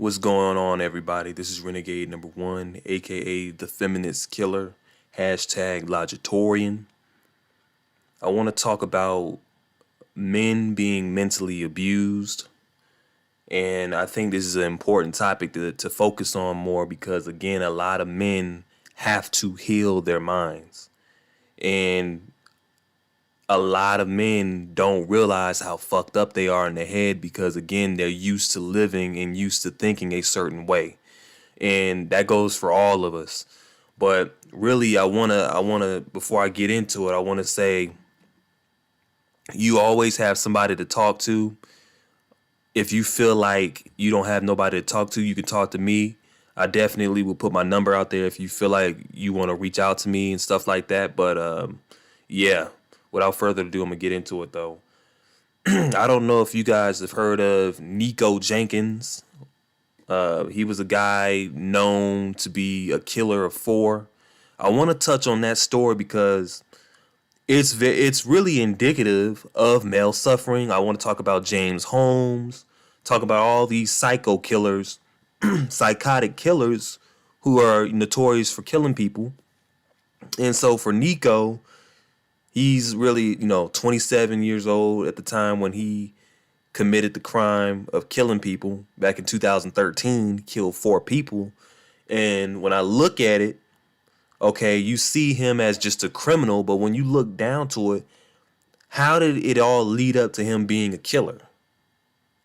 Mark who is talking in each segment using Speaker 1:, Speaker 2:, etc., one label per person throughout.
Speaker 1: What's going on, everybody? This is Renegade number one, aka the Feminist Killer, hashtag Logitorian. I want to talk about men being mentally abused, and I think this is an important topic to focus on more because, again, a lot of men have to heal their minds. And a lot of men don't realize how fucked up they are in the head because, again, they're used to living and used to thinking a certain way. And that goes for all of us. But really, I wanna before I get into it, I wanna say you always have somebody to talk to. If you feel like you don't have nobody to talk to, you can talk to me. I definitely will put my number out there if you feel like you want to reach out to me and stuff like that. But yeah, without further ado, I'm gonna get into it though. I don't know if you guys have heard of Nico Jenkins. He was a guy known to be a killer of four. I want to touch on that story because it's really indicative of male suffering. I want to talk about James Holmes, talk about all these psycho killers, psychotic killers who are notorious for killing people. And so for Nico, he's really, 27 years old at the time when he committed the crime of killing people back in 2013, killed four people. And when I look at it, okay, you see him as just a criminal, but when you look down to it, how did it all lead up to him being a killer?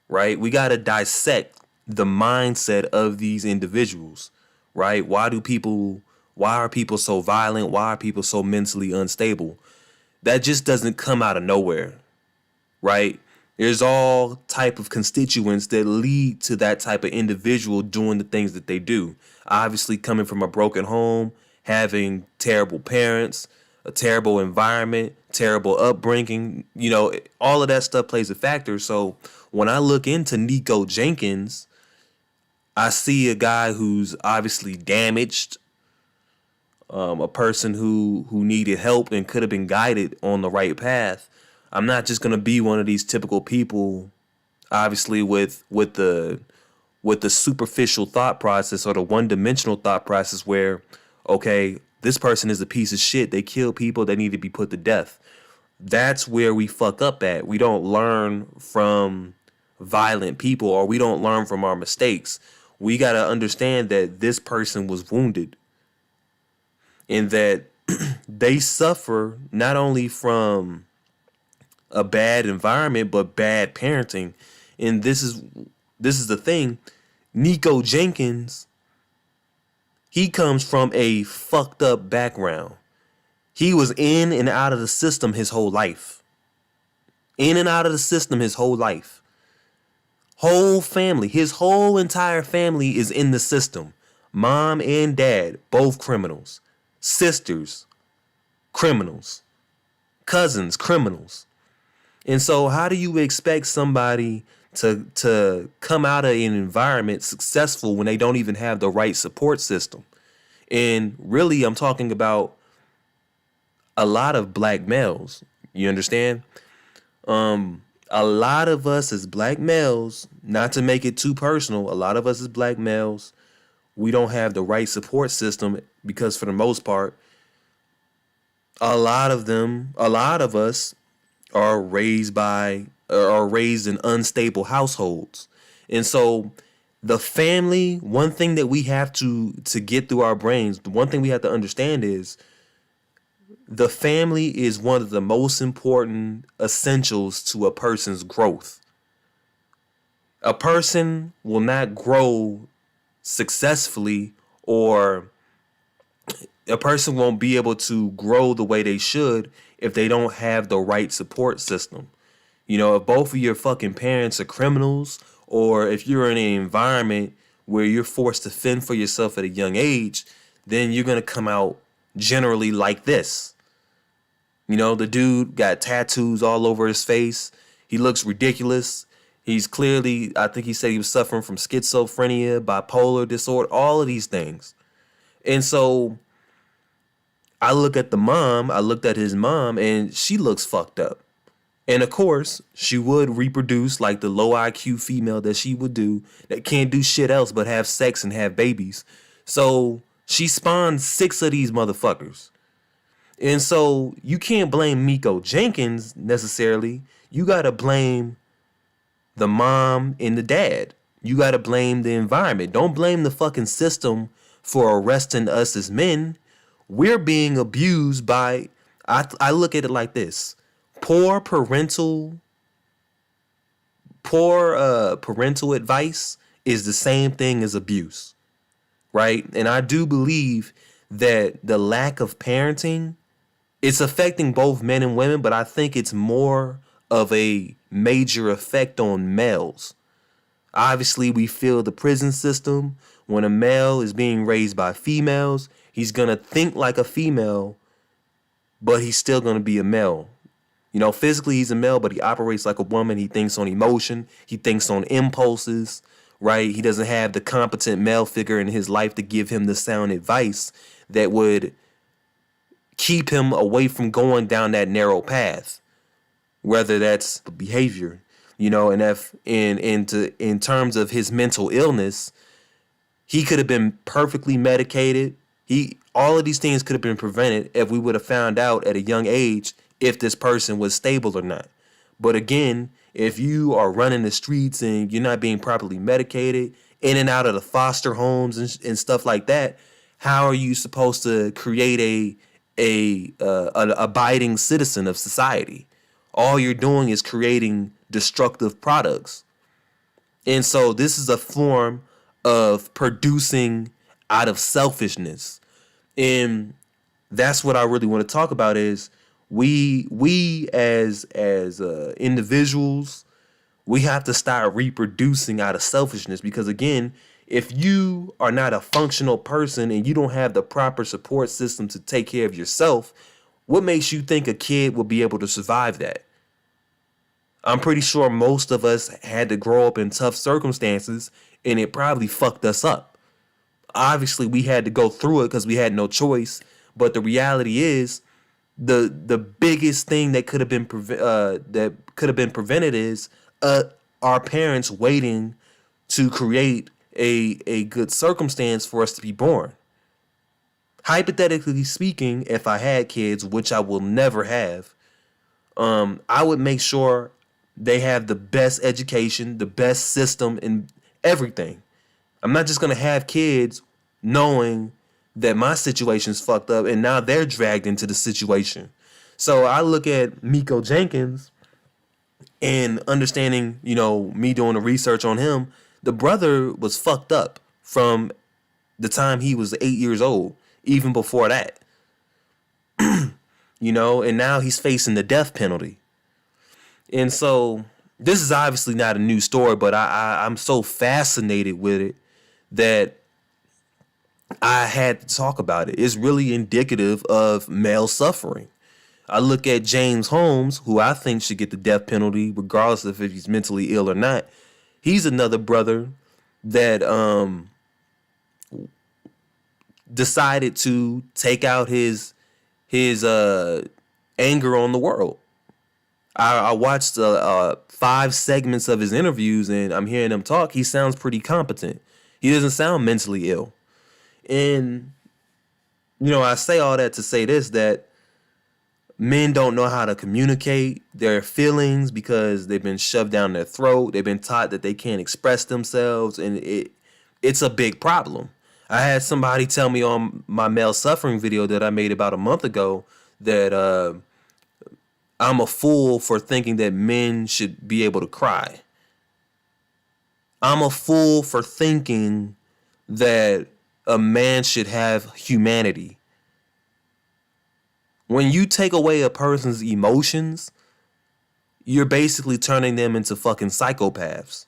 Speaker 1: Right? We got to dissect the mindset of these individuals, right? Why are people so violent? Why are people so mentally unstable? That just doesn't come out of nowhere, right? There's all type of constituents that lead to that type of individual doing the things that they do. Obviously, coming from a broken home, having terrible parents, a terrible environment, terrible upbringing, all of that stuff plays a factor. So when I look into Nico Jenkins, I see a guy who's obviously damaged, a person who needed help and could have been guided on the right path. I'm not just gonna be one of these typical people, obviously with the superficial thought process or the one-dimensional thought process where, okay, this person is a piece of shit. They kill people. They need to be put to death. That's where we fuck up at. We don't learn from violent people or we don't learn from our mistakes. We got to understand that this person was wounded and that they suffer not only from a bad environment, but bad parenting. And this is the thing. Nico Jenkins, he comes from a fucked up background. He was in and out of the system his whole life. In and out of the system his whole life. Whole family, his whole entire family is in the system. Mom and dad, both criminals. Sisters, criminals. Cousins, criminals. And so how do you expect somebody to come out of an environment successful when they don't even have the right support system? And really, I'm talking about a lot of black males. You understand? A lot of us as black males, not to make it too personal, a lot of us as black males, we don't have the right support system because for the most part, a lot of us are raised in unstable households. And so the family, one thing that we have to get through our brains, the one thing we have to understand is the family is one of the most important essentials to a person's growth. A person will not grow successfully, or a person won't be able to grow the way they should if they don't have the right support system. If both of your fucking parents are criminals, or if you're in an environment where you're forced to fend for yourself at a young age, then you're going to come out generally like this. The dude got tattoos all over his face. He looks ridiculous. He's clearly, I think he said he was suffering from schizophrenia, bipolar disorder, all of these things. And so I looked at his mom, and she looks fucked up. And of course, she would reproduce like the low IQ female that she would do that can't do shit else but have sex and have babies. So she spawned 6 of these motherfuckers. And so you can't blame Miko Jenkins necessarily. You got to blame the mom and the dad. You got to blame the environment. Don't blame the fucking system for arresting us as men. We're being abused by, I look at it like this. Poor parental advice is the same thing as abuse, right? And I do believe that the lack of parenting, it's affecting both men and women, but I think it's more of a major effect on males. Obviously, we feel the prison system. When a male is being raised by females, he's going to think like a female, but he's still going to be a male. You know, physically he's a male, but he operates like a woman. He thinks on emotion. He thinks on impulses, right? He doesn't have the competent male figure in his life to give him the sound advice that would keep him away from going down that narrow path, whether that's behavior, you know, and if in terms of his mental illness, he could have been perfectly medicated. All of these things could have been prevented if we would have found out at a young age if this person was stable or not. But again, if you are running the streets and you're not being properly medicated, in and out of the foster homes and stuff like that, how are you supposed to create an abiding citizen of society? All you're doing is creating destructive products. And so this is a form of producing out of selfishness. And that's what I really want to talk about is we as individuals, we have to start reproducing out of selfishness, because again, if you are not a functional person and you don't have the proper support system to take care of yourself, what makes you think a kid will be able to survive that? I'm pretty sure most of us had to grow up in tough circumstances and it probably fucked us up. Obviously, we had to go through it because we had no choice. But the reality is, the biggest thing that could have been prevented is our parents waiting to create a good circumstance for us to be born. Hypothetically speaking, if I had kids, which I will never have, I would make sure they have the best education, the best system, and everything. I'm not just going to have kids knowing that my situation's fucked up and now they're dragged into the situation. So I look at Miko Jenkins and understanding, you know, me doing the research on him, the brother was fucked up from the time he was 8 years old, even before that. You know, and now he's facing the death penalty. And so this is obviously not a new story, but I'm so fascinated with it that I had to talk about it. It's really indicative of male suffering. I look at James Holmes, who I think should get the death penalty, regardless of if he's mentally ill or not. He's another brother that decided to take out his anger on the world. I watched 5 segments of his interviews, and I'm hearing him talk. He sounds pretty competent. He doesn't sound mentally ill. And, you know, I say all that to say this, that men don't know how to communicate their feelings because they've been shoved down their throat. They've been taught that they can't express themselves, and it's a big problem. I had somebody tell me on my male suffering video that I made about a month ago that I'm a fool for thinking that men should be able to cry. I'm a fool for thinking that a man should have humanity. When you take away a person's emotions, you're basically turning them into fucking psychopaths.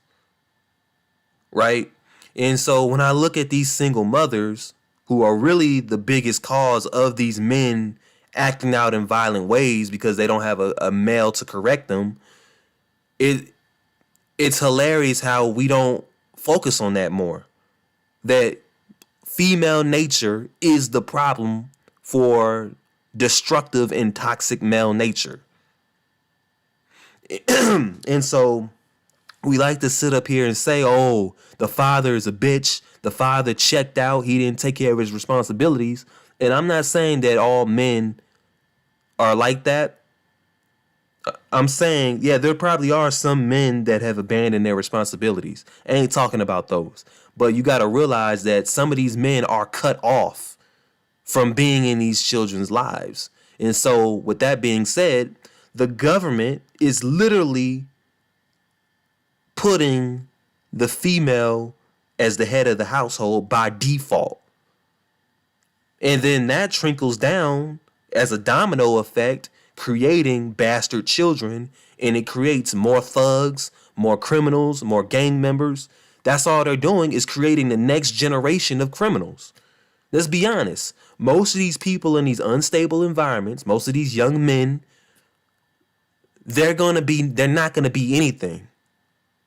Speaker 1: Right? And so when I look at these single mothers who are really the biggest cause of these men acting out in violent ways because they don't have a male to correct them, it's hilarious how we don't focus on that more. That female nature is the problem for destructive and toxic male nature. And so we like to sit up here and say, oh, the father is a bitch. The father checked out. He didn't take care of his responsibilities. And I'm not saying that all men are like that. I'm saying, yeah, there probably are some men that have abandoned their responsibilities. I ain't talking about those. But you got to realize that some of these men are cut off from being in these children's lives. And so with that being said, the government is literally putting the female as the head of the household by default. And then that trickles down as a domino effect, creating bastard children, and it creates more thugs, more criminals, more gang members. That's all they're doing, is creating the next generation of criminals. Let's be honest. Most of these people in these unstable environments, most of these young men, they're not gonna be anything.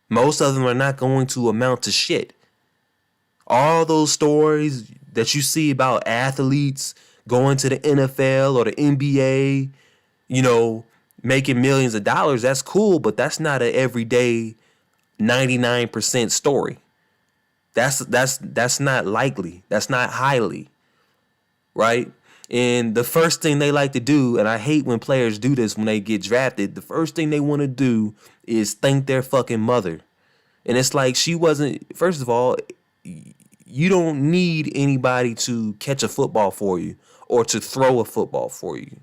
Speaker 1: Most of them are not going to amount to shit. All those stories that you see about athletes going to the NFL or the NBA, making millions of dollars, that's cool, but that's not an everyday 99% story. That's not likely. That's not highly, right? And the first thing they like to do, and I hate when players do this when they get drafted, the first thing they want to do is thank their fucking mother. And it's like, she wasn't, first of all, you don't need anybody to catch a football for you or to throw a football for you.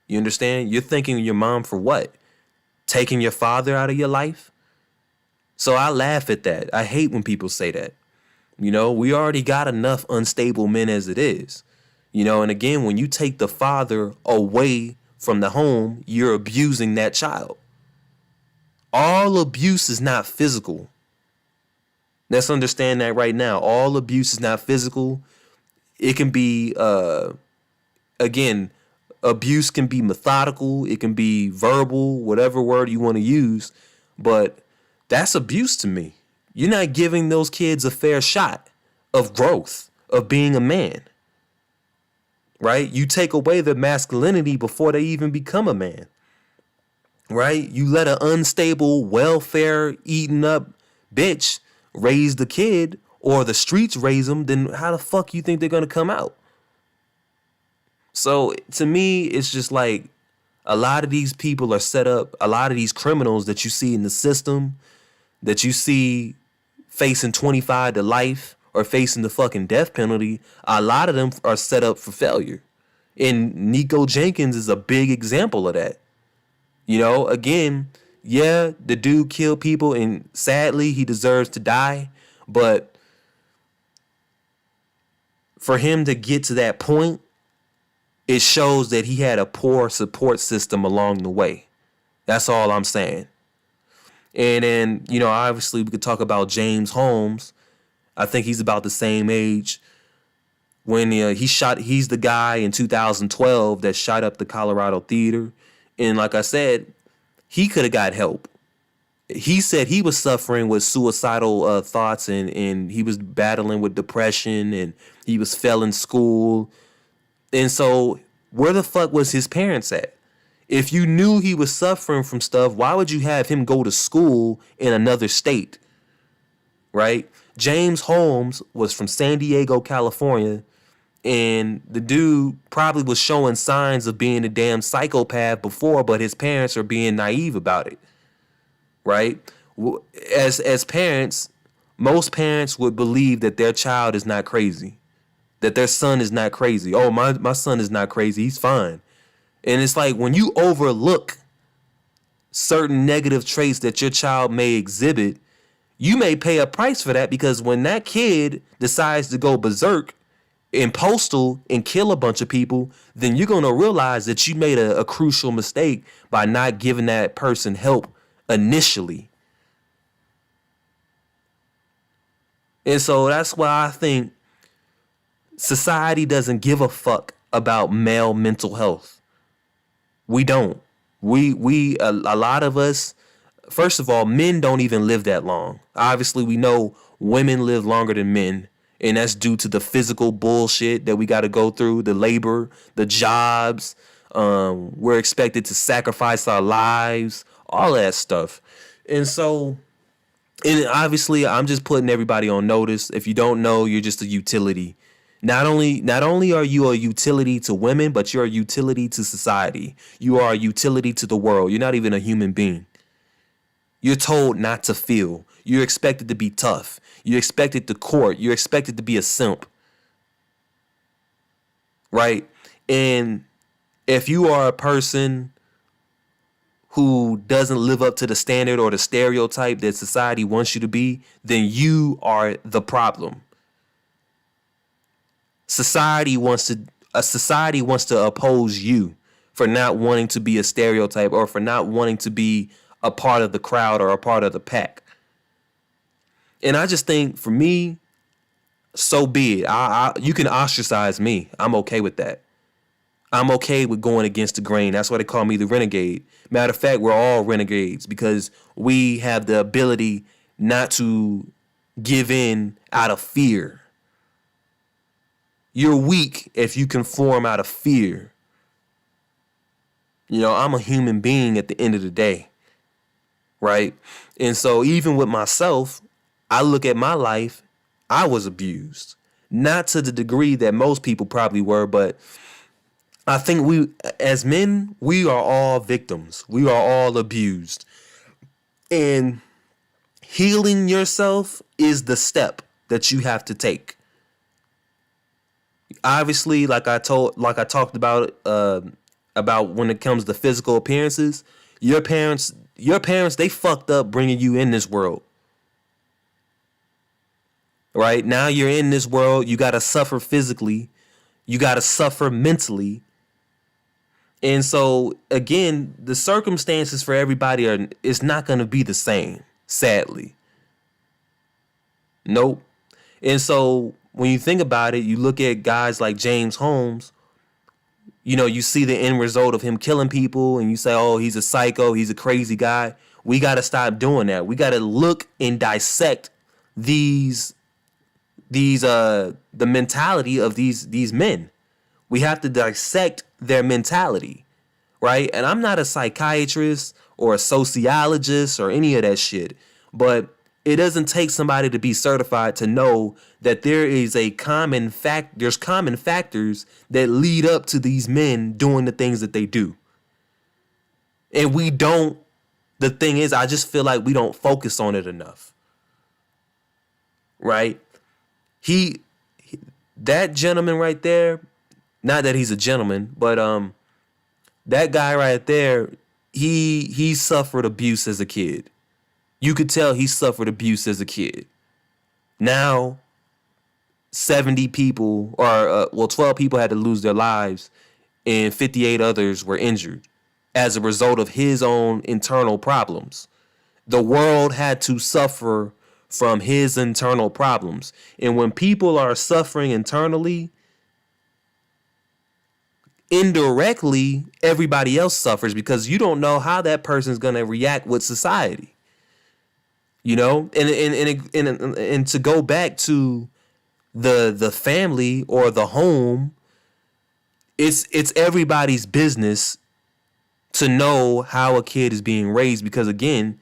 Speaker 1: You understand? You're thanking your mom for what? Taking your father out of your life? So I laugh at that. I hate when people say that. We already got enough unstable men as it is. And again, when you take the father away from the home, you're abusing that child. All abuse is not physical. Let's understand that right now. All abuse is not physical. It can be, again, abuse can be methodical. It can be verbal, whatever word you want to use. But that's abuse to me. You're not giving those kids a fair shot of growth, of being a man. Right? You take away their masculinity before they even become a man. Right? You let an unstable, welfare eating up bitch raise the kid, or the streets raise them, then how the fuck you think they're going to come out? So to me, it's just like a lot of these people are set up, a lot of these criminals that you see in the system, that you see facing 25 to life or facing the fucking death penalty, a lot of them are set up for failure. And Nico Jenkins is a big example of that. Again, yeah, the dude killed people and sadly he deserves to die. But for him to get to that point, it shows that he had a poor support system along the way. That's all I'm saying. And then, obviously we could talk about James Holmes. I think he's about the same age when he's the guy in 2012 that shot up the Colorado Theater. And like I said, he could have got help. He said he was suffering with suicidal thoughts and he was battling with depression and he was failing school. And so where the fuck was his parents at? If you knew he was suffering from stuff, why would you have him go to school in another state? Right? James Holmes was from San Diego, California, and the dude probably was showing signs of being a damn psychopath before, but his parents are being naive about it. Right? As parents, most parents would believe that their child is not crazy, that their son is not crazy. Oh, my son is not crazy. He's fine. And it's like when you overlook certain negative traits that your child may exhibit, you may pay a price for that, because when that kid decides to go berserk and postal and kill a bunch of people, then you're going to realize that you made a crucial mistake by not giving that person help initially. And so that's why I think society doesn't give a fuck about male mental health. We don't. A lot of us, first of all, men don't even live that long. Obviously, we know women live longer than men, and that's due to the physical bullshit that we got to go through, the labor, the jobs. We're expected to sacrifice our lives, all that stuff. And so, and obviously I'm just putting everybody on notice. If you don't know, you're just a utility. Not only are you a utility to women, but you're a utility to society. You are a utility to the world. You're not even a human being. You're told not to feel. You're expected to be tough. You're expected to court. You're expected to be a simp. Right? And if you are a person who doesn't live up to the standard or the stereotype that society wants you to be, then you are the problem. Society wants to oppose you for not wanting to be a stereotype or for not wanting to be a part of the crowd or a part of the pack. And I just think, for me, so be it. You can ostracize me. I'm okay with that. I'm okay with going against the grain. That's why they call me the renegade. Matter of fact, we're all renegades because we have the ability not to give in out of fear. You're weak if you conform out of fear. You know, I'm a human being at the end of the day. Right? And so even with myself, I look at my life, I was abused. Not to the degree that most people probably were, but I think we, as men, we are all victims. We are all abused. And healing yourself is the step that you have to take. Obviously, like I talked about when it comes to physical appearances, your parents, they fucked up bringing you in this world. Right? Now you're in this world, you got to suffer physically, you got to suffer mentally. And so, again, the circumstances for everybody it's not going to be the same, sadly. Nope. And so when you think about it, you look at guys like James Holmes, you know, you see the end result of him killing people and you say, oh, he's a psycho, he's a crazy guy. We got to stop doing that. We got to look and dissect the mentality of these men. We have to dissect their mentality, right? And I'm not a psychiatrist or a sociologist or any of that shit, but it doesn't take somebody to be certified to know that there's common factors that lead up to these men doing the things that they do. And the thing is, I just feel like we don't focus on it enough. Right? That gentleman right there, not that he's a gentleman, but that guy right there, he suffered abuse as a kid. You could tell he suffered abuse as a kid. Now, 70 people, or 12 people had to lose their lives, and 58 others were injured as a result of his own internal problems. The world had to suffer from his internal problems. And when people are suffering internally, indirectly, everybody else suffers because you don't know how that person's going to react with society. You know, and to go back to the family or the home, it's everybody's business to know how a kid is being raised, because again,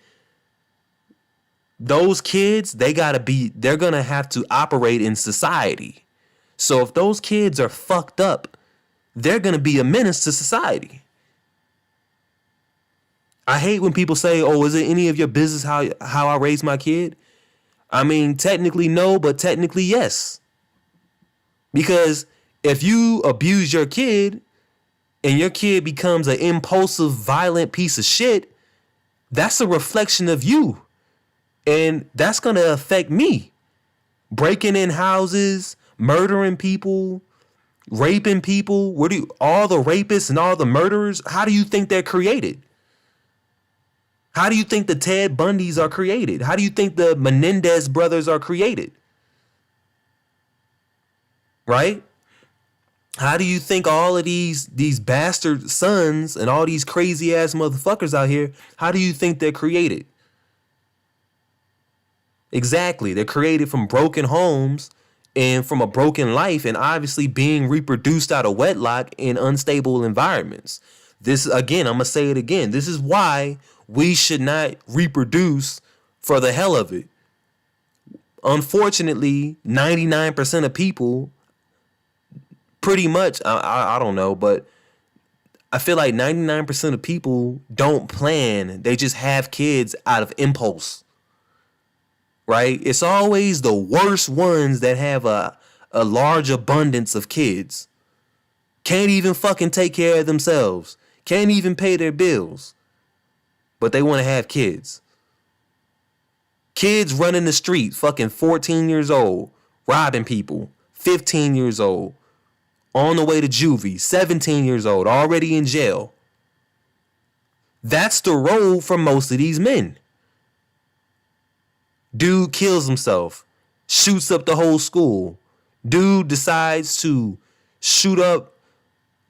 Speaker 1: those kids, they're going to have to operate in society. So if those kids are fucked up, they're going to be a menace to society. I hate when people say, oh, is it any of your business how I raise my kid? I mean, technically no, but technically yes. Because if you abuse your kid and your kid becomes an impulsive, violent piece of shit, that's a reflection of you. And that's going to affect me. Breaking in houses, murdering people, raping people. All the rapists and all the murderers, how do you think they're created? How do you think the Ted Bundys are created? How do you think the Menendez brothers are created? Right? How do you think all of these bastard sons and all these crazy ass motherfuckers out here, how do you think they're created? Exactly. They're created from broken homes and from a broken life, and obviously being reproduced out of wedlock in unstable environments. This, again, I'm going to say it again. This is why we should not reproduce for the hell of it. Unfortunately, 99% of people, pretty much, I don't know, but I feel like 99% of people don't plan. They just have kids out of impulse, right? It's always the worst ones that have a large abundance of kids. Can't even fucking take care of themselves. Can't even pay their bills. But they want to have kids. Kids running the street, fucking 14 years old, robbing people, 15 years old, on the way to juvie, 17 years old, already in jail. That's the role for most of these men. Dude kills himself, shoots up the whole school. Dude decides to shoot up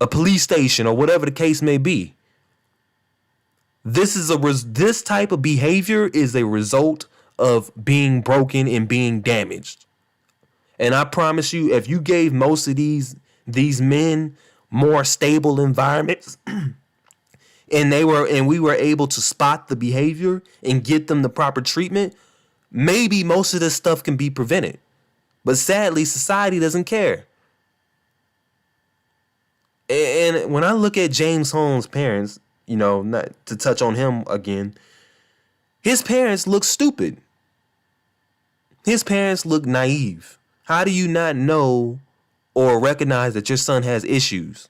Speaker 1: a police station or whatever the case may be. This type of behavior is a result of being broken and being damaged. And I promise you, if you gave most of these men more stable environments and we were able to spot the behavior and get them the proper treatment, maybe most of this stuff can be prevented. But sadly, society doesn't care. And when I look at James Holmes' parents, not to touch on him again, his parents look stupid. His parents look naive. How do you not know or recognize that your son has issues?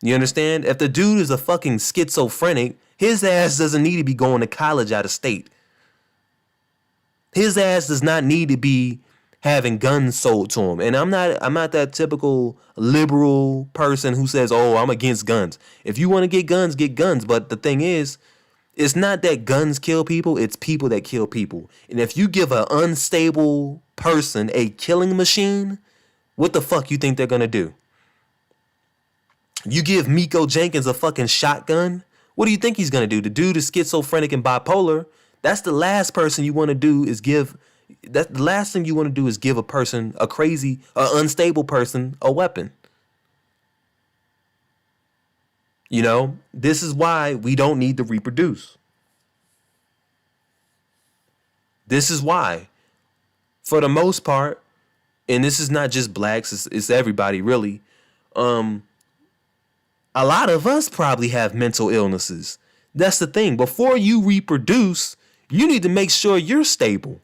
Speaker 1: You understand? If the dude is a fucking schizophrenic, his ass doesn't need to be going to college out of state. His ass does not need to be having guns sold to him. And I'm not that typical liberal person who says, "Oh, I'm against guns." If you want to get guns, get guns. But the thing is, it's not that guns kill people, it's people that kill people. And if you give an unstable person a killing machine, what the fuck you think they're gonna do? You give Miko Jenkins a fucking shotgun, what do you think he's gonna do? The dude is schizophrenic and bipolar. That's the last person you want to do is give. That's the last thing you want to do is give a person, a crazy, unstable person, a weapon. This is why we don't need to reproduce. This is why, for the most part, and this is not just blacks, it's everybody really. A lot of us probably have mental illnesses. That's the thing. Before you reproduce, you need to make sure you're stable.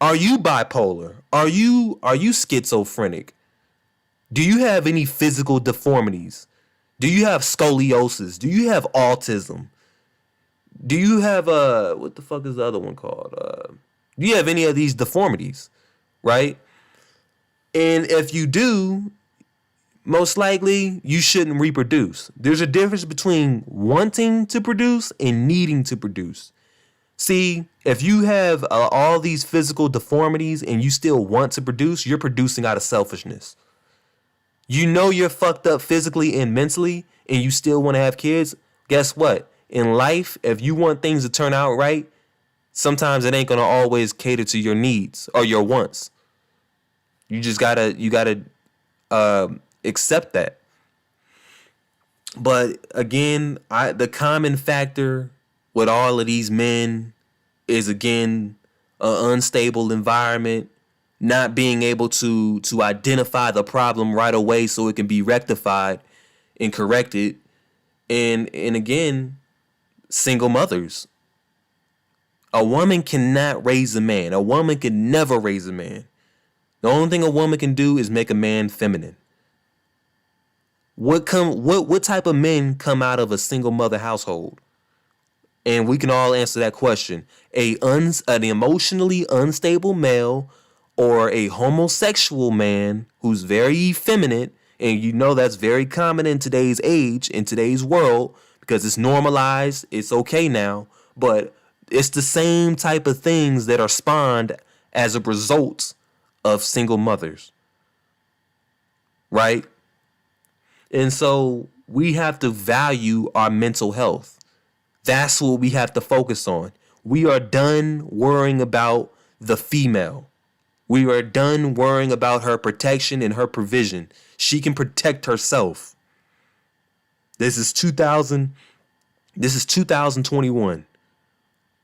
Speaker 1: Are you bipolar? Are you schizophrenic? Do you have any physical deformities? Do you have scoliosis? Do you have autism? Do you have what the fuck is the other one called? Do you have any of these deformities? Right? And if you do, most likely you shouldn't reproduce. There's a difference between wanting to produce and needing to produce. See, if you have all these physical deformities and you still want to produce, you're producing out of selfishness. You're fucked up physically and mentally and you still want to have kids. Guess what? In life, if you want things to turn out right, sometimes it ain't going to always cater to your needs or your wants. You gotta accept that. But again, the common factor with all of these men is, again, an unstable environment, not being able to identify the problem right away so it can be rectified and corrected. And again, single mothers. A woman cannot raise a man. A woman can never raise a man. The only thing a woman can do is make a man feminine. What type of men come out of a single mother household? And we can all answer that question. An emotionally unstable male or a homosexual man who's very effeminate, and that's very common in today's age, in today's world, because it's normalized, it's okay now, but it's the same type of things that are spawned as a result of single mothers. Right? And so we have to value our mental health. That's what we have to focus on. We are done worrying about the female. We are done worrying about her protection and her provision. She can protect herself. This is 2000. This is 2021.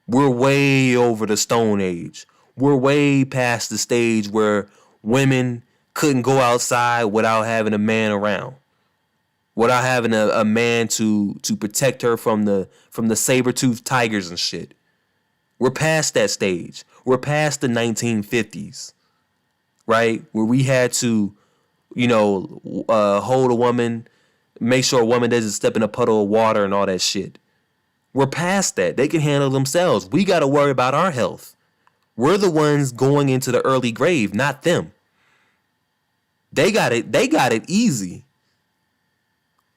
Speaker 1: We're way over the Stone Age. We're way past the stage where women couldn't go outside without having a man around, without having a man to protect her from the saber-toothed tigers and shit. We're past that stage. We're past the 1950s, right? Where we had to, hold a woman, make sure a woman doesn't step in a puddle of water and all that shit. We're past that. They can handle themselves. We got to worry about our health. We're the ones going into the early grave, not them. They got it easy.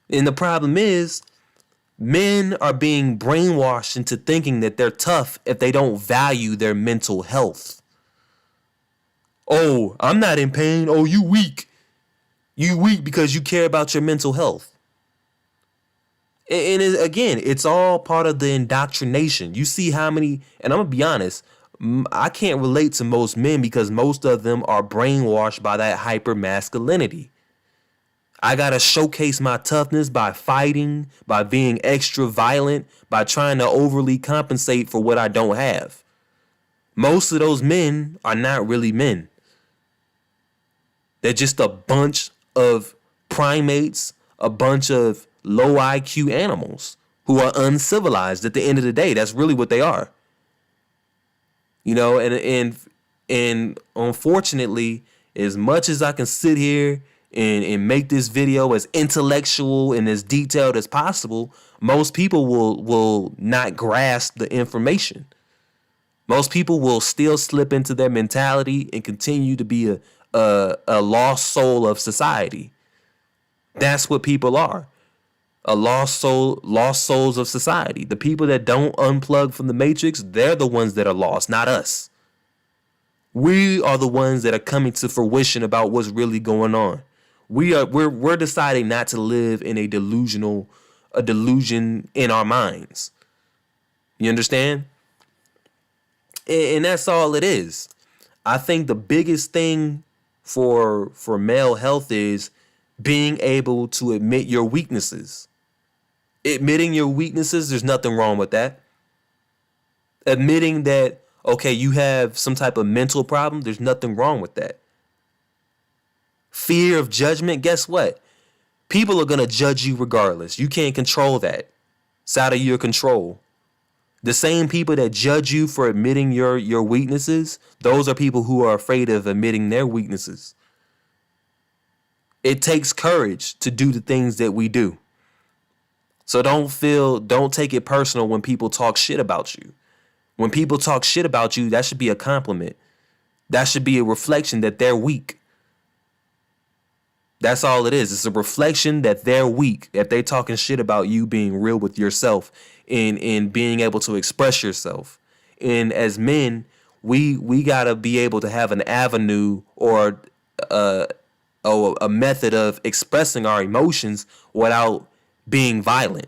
Speaker 1: And the problem is, men are being brainwashed into thinking that they're tough if they don't value their mental health. Oh, I'm not in pain. Oh, you weak. You weak because you care about your mental health. And again, it's all part of the indoctrination. You see how many, and I'm going to be honest, I can't relate to most men because most of them are brainwashed by that hyper masculinity. I got to showcase my toughness by fighting, by being extra violent, by trying to overly compensate for what I don't have. Most of those men are not really men. They're just a bunch of primates, a bunch of low IQ animals who are uncivilized at the end of the day. That's really what they are. And unfortunately, as much as I can sit here and make this video as intellectual and as detailed as possible, most people will not grasp the information. Most people will still slip into their mentality and continue to be a lost soul of society. That's what people are. Lost souls of society. The people that don't unplug from the matrix, they're the ones that are lost, not us. We are the ones that are coming to fruition about what's really going on. We're deciding not to live in a delusion in our minds. You understand? And that's all it is. I think the biggest thing for male health is being able to admit your weaknesses. Admitting your weaknesses, there's nothing wrong with that. Admitting that, okay, you have some type of mental problem, there's nothing wrong with that. Fear of judgment, guess what? People are going to judge you regardless. You can't control that. It's out of your control. The same people that judge you for admitting your weaknesses, those are people who are afraid of admitting their weaknesses. It takes courage to do the things that we do. So don't take it personal when people talk shit about you. When people talk shit about you, that should be a compliment. That should be a reflection that they're weak. That's all it is. It's a reflection that they're weak, that they're talking shit about you being real with yourself and being able to express yourself. And as men, we got to be able to have an avenue or a method of expressing our emotions without being violent.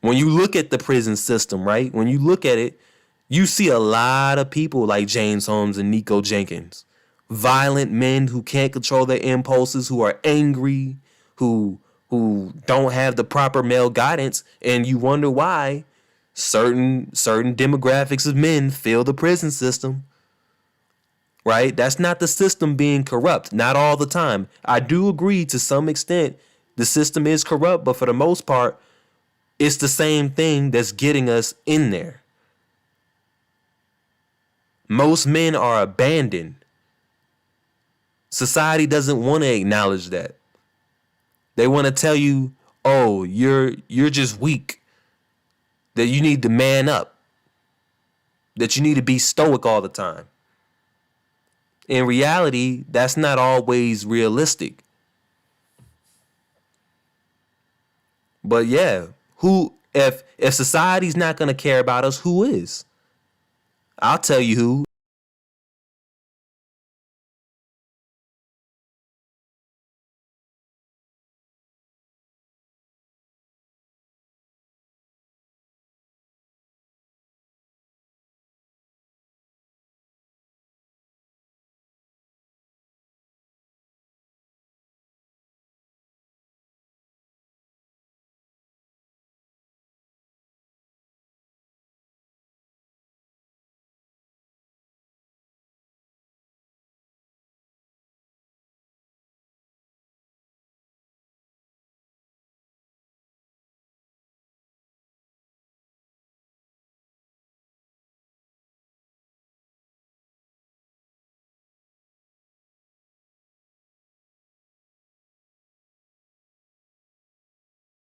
Speaker 1: When you look at the prison system, right? When you look at it, you see a lot of people like James Holmes and Nico Jenkins. Violent men who can't control their impulses, who are angry, who don't have the proper male guidance, and you wonder why certain demographics of men fill the prison system. Right? That's not the system being corrupt. Not all the time. I do agree to some extent the system is corrupt, but for the most part, it's the same thing that's getting us in there. Most men are abandoned. Society doesn't want to acknowledge that. They want to tell you, oh, you're just weak. That you need to man up. That you need to be stoic all the time. In reality, that's not always realistic. But yeah, if society's not going to care about us, who is? I'll tell you who.